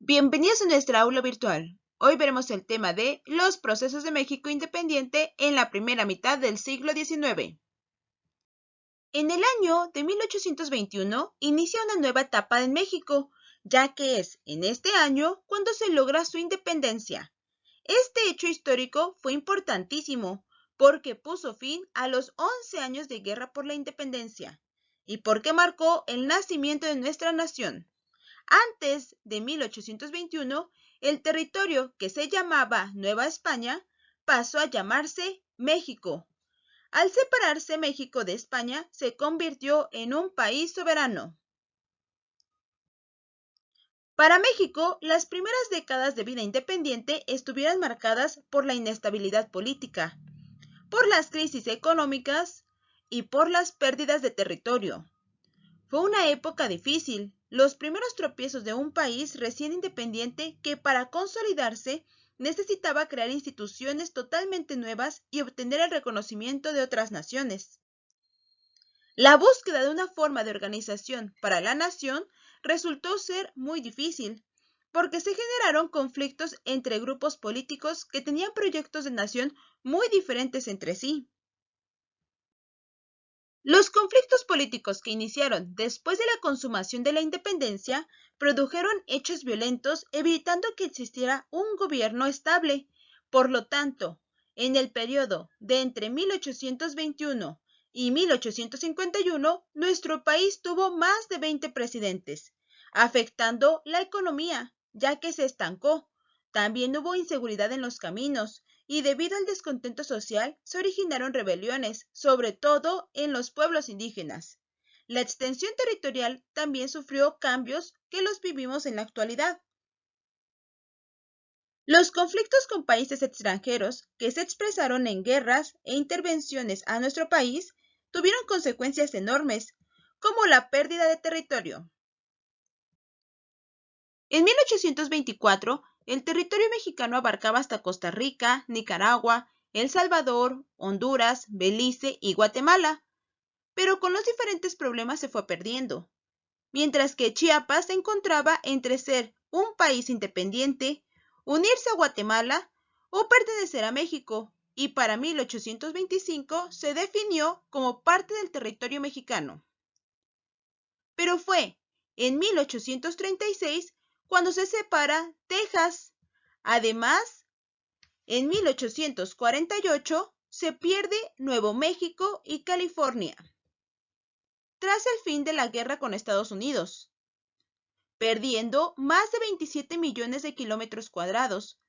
Bienvenidos a nuestra aula virtual. Hoy veremos el tema de los procesos de México independiente en la primera mitad del siglo XIX. En el año de 1821 inicia una nueva etapa en México, ya que es en este año cuando se logra su independencia. Este hecho histórico fue importantísimo porque puso fin a los 11 años de guerra por la independencia y porque marcó el nacimiento de nuestra nación. Antes de 1821, el territorio que se llamaba Nueva España pasó a llamarse México. Al separarse México de España, se convirtió en un país soberano. Para México, las primeras décadas de vida independiente estuvieron marcadas por la inestabilidad política, por las crisis económicas y por las pérdidas de territorio. Fue una época difícil, los primeros tropiezos de un país recién independiente que para consolidarse necesitaba crear instituciones totalmente nuevas y obtener el reconocimiento de otras naciones. La búsqueda de una forma de organización para la nación resultó ser muy difícil, porque se generaron conflictos entre grupos políticos que tenían proyectos de nación muy diferentes entre sí. Los conflictos políticos que iniciaron después de la consumación de la independencia produjeron hechos violentos, evitando que existiera un gobierno estable. Por lo tanto, en el periodo de entre 1821 y 1851, nuestro país tuvo más de 20 presidentes, afectando la economía, ya que se estancó. También hubo inseguridad en los caminos, y debido al descontento social se originaron rebeliones, sobre todo en los pueblos indígenas. La extensión territorial también sufrió cambios que los vivimos en la actualidad. Los conflictos con países extranjeros, que se expresaron en guerras e intervenciones a nuestro país, tuvieron consecuencias enormes, como la pérdida de territorio. En 1824, el territorio mexicano abarcaba hasta Costa Rica, Nicaragua, El Salvador, Honduras, Belice y Guatemala, pero con los diferentes problemas se fue perdiendo, mientras que Chiapas se encontraba entre ser un país independiente, unirse a Guatemala o pertenecer a México, y para 1825 se definió como parte del territorio mexicano. Pero fue en 1836 cuando se separa Texas. Además, en 1848 se pierde Nuevo México y California, tras el fin de la guerra con Estados Unidos, perdiendo más de 27 millones de kilómetros cuadrados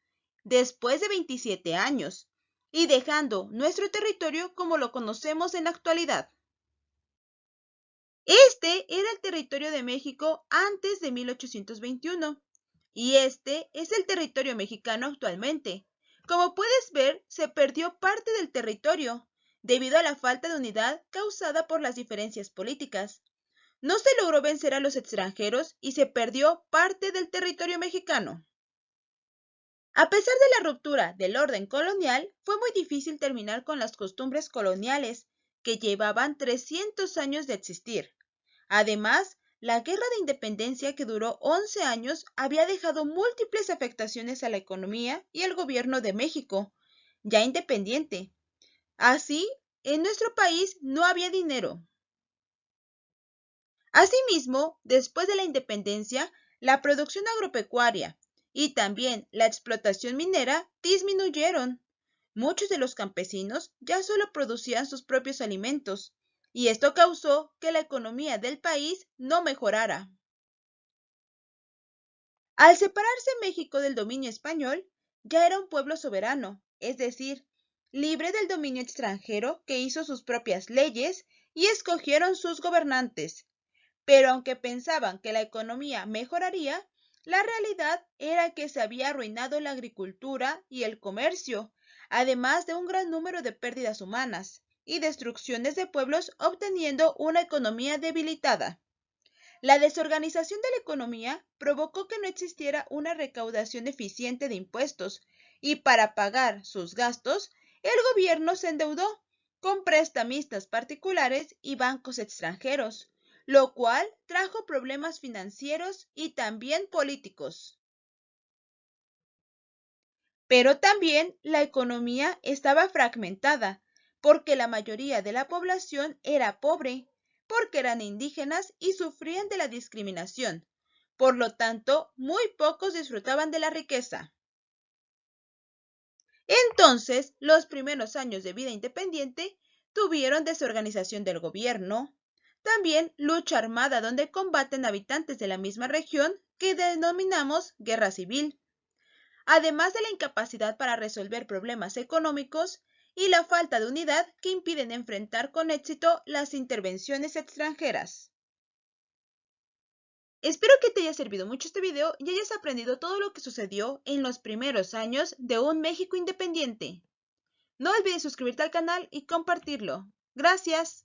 después de 27 años y dejando nuestro territorio como lo conocemos en la actualidad. Este era el territorio de México antes de 1821 y este es el territorio mexicano actualmente. Como puedes ver, se perdió parte del territorio debido a la falta de unidad causada por las diferencias políticas. No se logró vencer a los extranjeros y se perdió parte del territorio mexicano. A pesar de la ruptura del orden colonial, fue muy difícil terminar con las costumbres coloniales que llevaban 300 años de existir. Además, la Guerra de Independencia, que duró 11 años, había dejado múltiples afectaciones a la economía y al gobierno de México, ya independiente. Así, en nuestro país no había dinero. Asimismo, después de la independencia, la producción agropecuaria y también la explotación minera disminuyeron. Muchos de los campesinos ya solo producían sus propios alimentos, y esto causó que la economía del país no mejorara. Al separarse México del dominio español, ya era un pueblo soberano, es decir, libre del dominio extranjero que hizo sus propias leyes y escogieron sus gobernantes. Pero aunque pensaban que la economía mejoraría, la realidad era que se había arruinado la agricultura y el comercio, además de un gran número de pérdidas humanas y destrucciones de pueblos, obteniendo una economía debilitada. La desorganización de la economía provocó que no existiera una recaudación eficiente de impuestos y para pagar sus gastos, el gobierno se endeudó con prestamistas particulares y bancos extranjeros, lo cual trajo problemas financieros y también políticos. Pero también la economía estaba fragmentada, porque la mayoría de la población era pobre, porque eran indígenas y sufrían de la discriminación. Por lo tanto, muy pocos disfrutaban de la riqueza. Entonces, los primeros años de vida independiente tuvieron desorganización del gobierno, también lucha armada donde combaten habitantes de la misma región que denominamos guerra civil, además de la incapacidad para resolver problemas económicos y la falta de unidad que impiden enfrentar con éxito las intervenciones extranjeras. Espero que te haya servido mucho este video y hayas aprendido todo lo que sucedió en los primeros años de un México independiente. No olvides suscribirte al canal y compartirlo. Gracias.